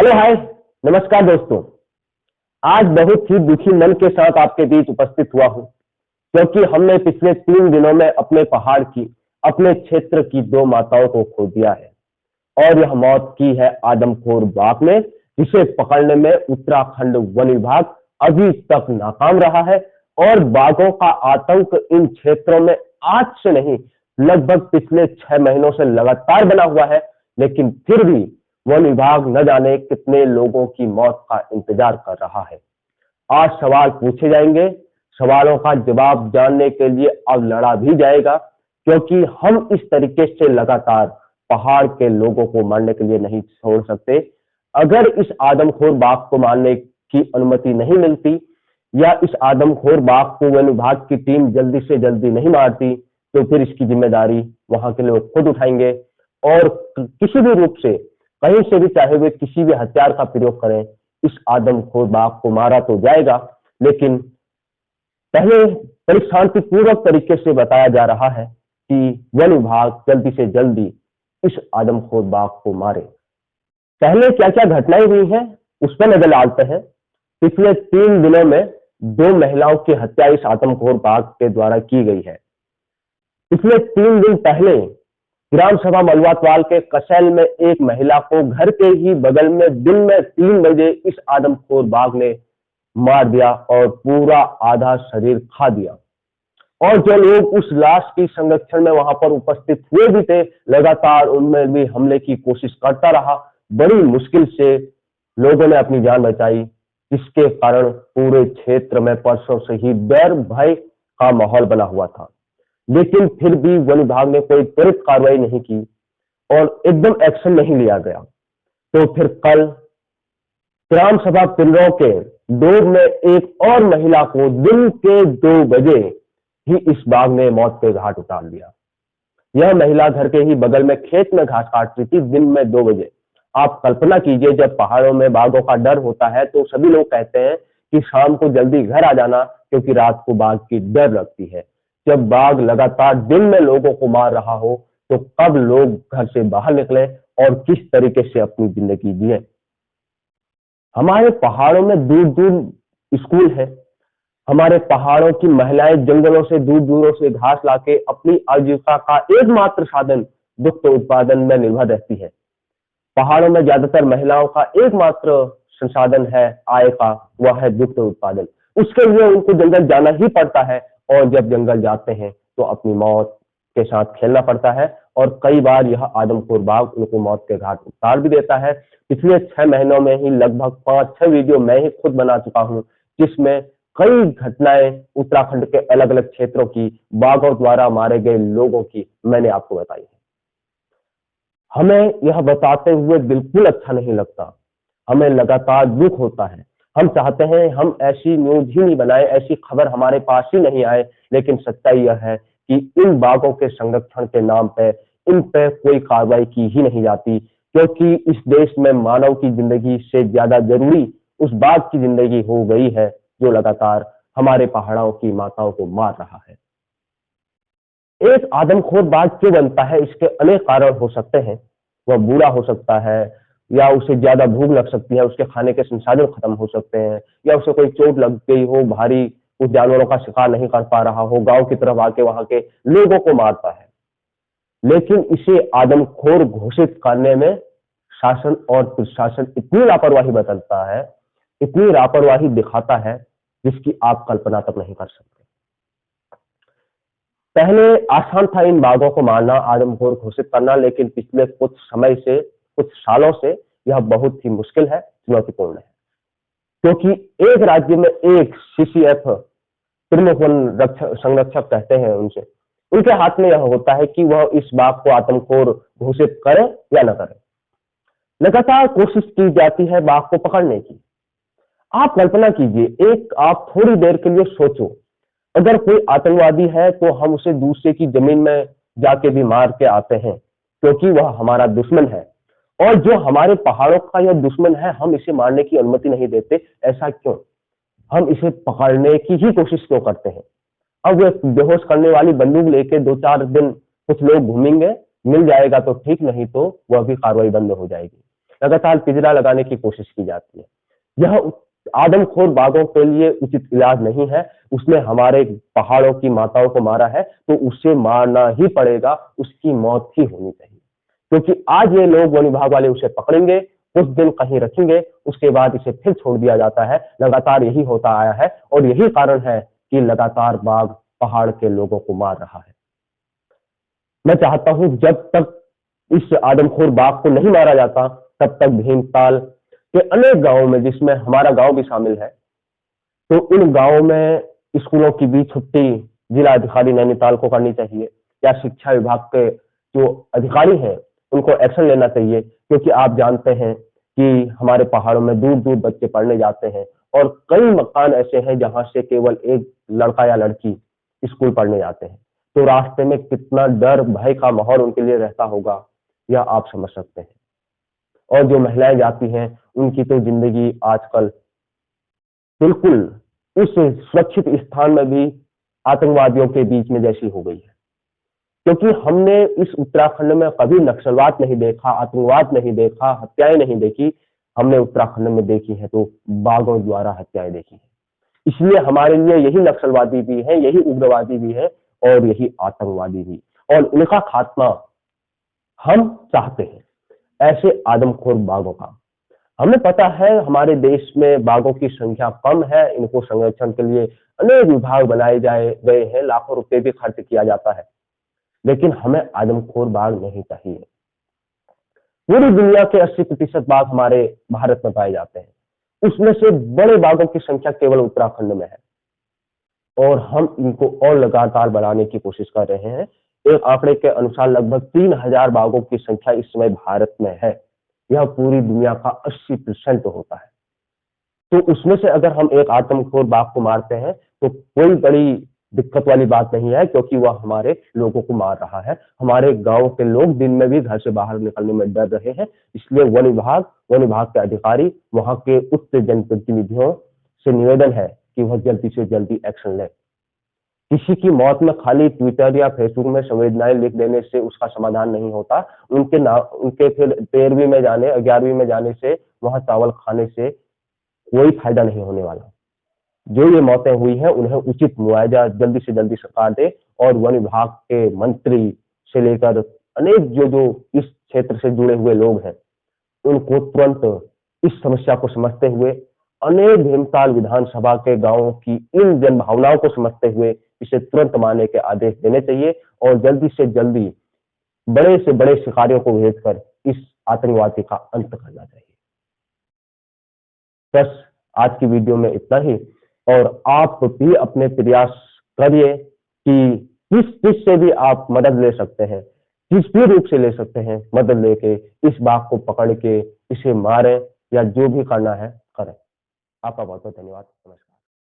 Hello hi नमस्कार दोस्तों। आज बहुत ही दुखी मन के साथ आपके बीच उपस्थित हुआ हूं क्योंकि हमने पिछले 3 दिनों में अपने पहाड़ की, अपने क्षेत्र की 2 माताओं को खो दिया है और यह मौत की है आदमखोर बाघ ने, जिसे पकड़ने में उत्तराखंड वन विभाग अभी तक नाकाम रहा है। और बाघों का आतंक इन क्षेत्रों में आज से नहीं, लगभग पिछले 6 महीनों से लगातार बना हुआ है, लेकिन फिर भी वन विभाग न जाने कितने लोगों की मौत का इंतजार कर रहा है। आज सवाल पूछे जाएंगे, सवालों का जवाब जानने के लिए अब लड़ा भी जाएगा, क्योंकि हम इस तरीके से लगातार पहाड़ के लोगों को मारने के लिए नहीं छोड़ सकते। अगर इस आदमखोर बाघ को मारने की अनुमति नहीं मिलती या इस आदमखोर बाघ को वन विभाग की टीम जल्दी से जल्दी नहीं मारती, तो फिर इसकी जिम्मेदारी वहां के लोग खुद उठाएंगे और किसी भी रूप से, कहीं से भी, चाहे वे किसी भी हथियार का प्रयोग करें, इस आदमखोर बाघ को मारा तो जाएगा। लेकिन पहले बड़ी शांतिपूर्वक तरीके से बताया जा रहा है कि वन विभाग जल्दी से जल्दी इस आदमखोर बाघ को मारे। पहले क्या क्या घटनाएं हुई हैं उस पर नजर डालते हैं। पिछले 3 दिनों में 2 महिलाओं की हत्या इस आदमखोर बाघ के द्वारा की गई है। पिछले 3 दिन पहले ग्राम सभा मलवातवाल के कसैल में एक महिला को घर के ही बगल में दिन में 3 बजे इस आदमखोर बाघ ने मार दिया और पूरा आधा शरीर खा दिया। और जो लोग उस लाश की संरक्षण में वहां पर उपस्थित हुए भी थे, लगातार उनमें भी हमले की कोशिश करता रहा। बड़ी मुश्किल से लोगों ने अपनी जान बचाई, जिसके कारण पूरे क्षेत्र में परसों से ही डर भय का माहौल बना हुआ था। लेकिन फिर भी वन विभाग ने कोई त्वरित कार्रवाई नहीं की और एकदम एक्शन नहीं लिया गया। तो फिर कल ग्राम सभा पिंजरों के डोर में एक और महिला को दिन के 2 बजे ही इस बाघ ने मौत के घाट उतार दिया। यह महिला घर के ही बगल में खेत में घास काट रही थी दिन में 2 बजे। आप कल्पना कीजिए, जब पहाड़ों में बाघों का डर होता है तो सभी लोग कहते हैं कि शाम को जल्दी घर आ जाना, क्योंकि रात को बाघ की डर लगती है। जब बाघ लगातार दिन में लोगों को मार रहा हो तो कब लोग घर से बाहर निकले और किस तरीके से अपनी जिंदगी जिए। हमारे पहाड़ों में दूर दूर स्कूल है। हमारे पहाड़ों की महिलाएं जंगलों से दूर दूरों से घास लाके अपनी आजीविका का एकमात्र साधन दुग्ध उत्पादन में निर्भर रहती है। पहाड़ों में ज्यादातर महिलाओं का एकमात्र संसाधन है आय का, वह है दुग्ध उत्पादन। उसके लिए उनको जंगल जाना ही पड़ता है और जब जंगल जाते हैं तो अपनी मौत के साथ खेलना पड़ता है और कई बार यह आदमखोर बाघ उनको मौत के घाट उतार भी देता है। पिछले 6 महीनों में ही लगभग 5-6 वीडियो मैं ही खुद बना चुका हूं, जिसमें कई घटनाएं उत्तराखंड के अलग अलग क्षेत्रों की बाघों द्वारा मारे गए लोगों की मैंने आपको बताई है। हमें यह बताते हुए बिल्कुल अच्छा नहीं लगता, हमें लगातार दुख होता है। हम चाहते हैं हम ऐसी न्यूज ही नहीं बनाए, ऐसी खबर हमारे पास ही नहीं आए, लेकिन सच्चाई यह है कि इन बाघों के संरक्षण के नाम पे इन पे कोई कार्रवाई की ही नहीं जाती, क्योंकि इस देश में मानव की जिंदगी से ज्यादा जरूरी उस बाघ की जिंदगी हो गई है जो लगातार हमारे पहाड़ों की माताओं को मार रहा है। एक आदमखोर बाघ क्यों बनता है, इसके अनेक कारण हो सकते हैं। वह बूढ़ा हो सकता है, या उसे ज्यादा भूख लग सकती है, उसके खाने के संसाधन खत्म हो सकते हैं, या उसे कोई चोट लग गई हो, भारी उस जानवरों का शिकार नहीं कर पा रहा हो, गांव की तरफ आके वहां के लोगों को मारता है। लेकिन इसे आदमखोर घोषित करने में शासन और प्रशासन इतनी लापरवाही बरतता है, इतनी लापरवाही दिखाता है, जिसकी आप कल्पना तक नहीं कर सकते। पहले आसान था इन बाघों को मारना, आदमखोर घोषित करना, लेकिन पिछले कुछ समय से, कुछ सालों से यह बहुत ही मुश्किल है, चुनौतीपूर्ण है। क्योंकि एक राज्य में एक CCF, प्रमुख वन संरक्षक कहते हैं उनसे, उनके हाथ में यह होता है कि वह इस बाघ को आदमखोर घोषित करे या न करे। लगातार कोशिश की जाती है बाघ को पकड़ने की। आप कल्पना कीजिए, एक आप थोड़ी देर के लिए सोचो, अगर कोई आतंकवादी है तो हम उसे दूसरे की जमीन में जाके भी मार के आते हैं, क्योंकि वह हमारा दुश्मन है। और जो हमारे पहाड़ों का यह दुश्मन है, हम इसे मारने की अनुमति नहीं देते। ऐसा क्यों? हम इसे पकड़ने की ही कोशिश क्यों करते हैं? अब वे बेहोश करने वाली बंदूक लेके 2-4 दिन कुछ लोग घूमेंगे, मिल जाएगा तो ठीक, नहीं तो वह भी कार्रवाई बंद हो जाएगी। लगातार पिंजरा लगाने की कोशिश की जाती है। यह आदमखोर बाघों के लिए उचित इलाज नहीं है। उसने हमारे पहाड़ों की माताओं को मारा है तो उसे मारना ही पड़ेगा, उसकी मौत ही होनी चाहिए। क्योंकि आज ये लोग वन विभाग वाले उसे पकड़ेंगे, कुछ दिन कहीं रखेंगे, उसके बाद इसे फिर छोड़ दिया जाता है। लगातार यही होता आया है और यही कारण है कि लगातार बाघ पहाड़ के लोगों को मार रहा है। मैं चाहता हूं जब तक इस आदमखोर बाघ को नहीं मारा जाता तब तक भीमताल के अनेक गांवों में, जिसमें हमारा गांव भी शामिल है, तो इन गांवों में स्कूलों की भी छुट्टी जिला अधिकारी नैनीताल को करनी चाहिए या शिक्षा विभाग के जो अधिकारी हैं उनको एक्शन लेना चाहिए। क्योंकि आप जानते हैं कि हमारे पहाड़ों में दूर दूर बच्चे पढ़ने जाते हैं और कई मकान ऐसे हैं जहां से केवल एक लड़का या लड़की स्कूल पढ़ने जाते हैं। तो रास्ते में कितना डर भय का माहौल उनके लिए रहता होगा, यह आप समझ सकते हैं। और जो महिलाएं जाती हैं उनकी तो जिंदगी आजकल बिल्कुल उस सुरक्षित स्थान में भी आतंकवादियों के बीच में जैसी हो गई है। क्योंकि हमने इस उत्तराखंड में कभी नक्सलवाद नहीं देखा, आतंकवाद नहीं देखा, हत्याएं नहीं देखी। हमने उत्तराखंड में देखी है तो बाघों द्वारा हत्याएं देखी है। इसलिए हमारे लिए यही नक्सलवादी भी है, यही उग्रवादी भी है और यही आतंकवादी भी, और उनका खात्मा हम चाहते हैं, ऐसे आदमखोर बाघों का। हमें पता है हमारे देश में बाघों की संख्या कम है, इनको संरक्षण के लिए अनेक विभाग बनाए गए हैं, लाखों रुपए भी खर्च किया जाता है, लेकिन हमें आदमखोर बाघ नहीं चाहिए। पूरी दुनिया के 80% बाघ हमारे भारत में पाए जाते हैं, उसमें से बड़े बाघों की संख्या केवल उत्तराखंड में है और हम इनको और लगातार बढ़ाने की कोशिश कर रहे हैं। एक आंकड़े के अनुसार लगभग 3000 बाघों की संख्या इस समय भारत में है। यह पूरी दुनिया का 80% होता है। तो उसमें से अगर हम एक आदमखोर बाघ को मारते हैं तो कोई बड़ी दिक्कत वाली बात नहीं है, क्योंकि वह हमारे लोगों को मार रहा है। हमारे गांव के लोग दिन में भी घर से बाहर निकलने में डर रहे हैं। इसलिए वन विभाग के अधिकारी, वहां के उच्च जनप्रतिनिधियों से निवेदन है कि वह जल्दी से जल्दी एक्शन ले। किसी की मौत में खाली ट्विटर या फेसबुक में संवेदनाएं लिख देने से उसका समाधान नहीं होता। उनके फिर 13वीं में जाने, 11वीं में जाने से, वहां चावल खाने से कोई फायदा नहीं होने वाला। जो ये मौतें हुई हैं उन्हें उचित मुआवजा जल्दी से जल्दी सरकार दे और वन विभाग के मंत्री से लेकर अनेक जो इस क्षेत्र से जुड़े हुए लोग हैं उनको तुरंत इस समस्या को समझते हुए, अनेक भीमताल विधानसभा के गांवों की इन जनभावनाओं को समझते हुए इसे तुरंत मारने के आदेश देने चाहिए और जल्दी से जल्दी बड़े से बड़े शिकारियों को भेजकर इस आतंकवादी का अंत करना चाहिए। बस आज की वीडियो में इतना ही, और आप भी अपने प्रयास करिए कि किस से भी आप मदद ले सकते हैं, किस भी रूप से ले सकते हैं, मदद लेके इस बाघ को पकड़ के इसे मारें या जो भी करना है करें। आपका बहुत बहुत धन्यवाद। नमस्कार।